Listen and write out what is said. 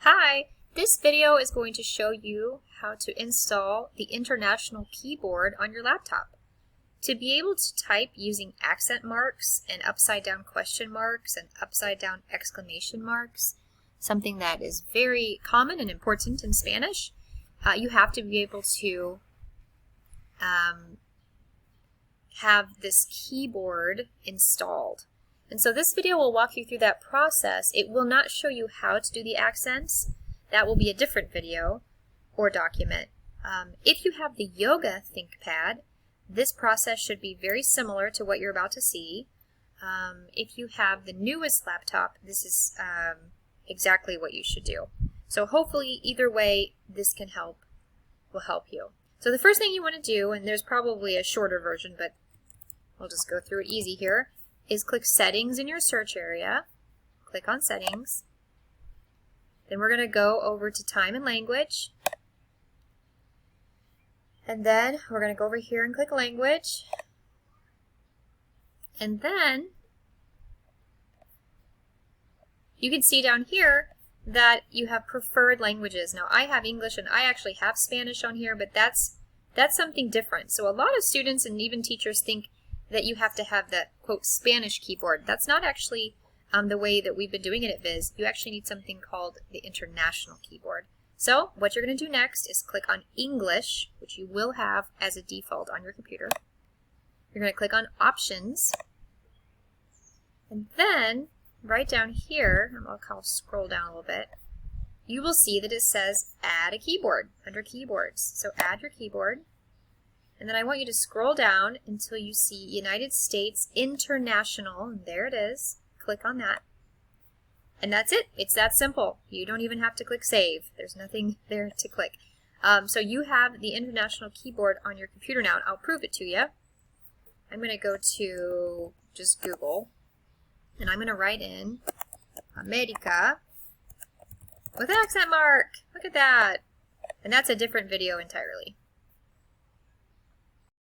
Hi, this video is going to show you how to install the International Keyboard on your laptop. To be able to type using accent marks and upside down question marks and upside down exclamation marks, something that is very common and important in Spanish, you have to be able to have this keyboard installed. And so this video will walk you through that process. It will not show you how to do the accents. That will be a different video or document. If you have the Yoga ThinkPad, this process should be very similar to what you're about to see. If you have the newest laptop, this is exactly what you should do. So hopefully either way this will help you. So the first thing you want to do, and there's probably a shorter version, but we'll just go through it easy here, is click Settings in your search area. Click on Settings. Then we're going to go over to Time and Language. And then we're going to go over here and click Language. And then you can see down here that you have preferred languages. Now I have English and I actually have Spanish on here, but that's something different. So a lot of students and even teachers think that you have to have the, quote, Spanish keyboard. That's not actually the way that we've been doing it at Viz. You actually need something called the International Keyboard. So what you're going to do next is click on English, which you will have as a default on your computer. You're going to click on Options. And then right down here, I'll scroll down a little bit, you will see that it says Add a Keyboard under Keyboards. So add your keyboard. And then I want you to scroll down until you see United States International, and there it is. Click on that. And that's it. It's that simple. You don't even have to click Save. There's nothing there to click. So you have the International Keyboard on your computer now, and I'll prove it to you. I'm going to go to just Google, and I'm going to write in America with an accent mark. Look at that. And that's a different video entirely.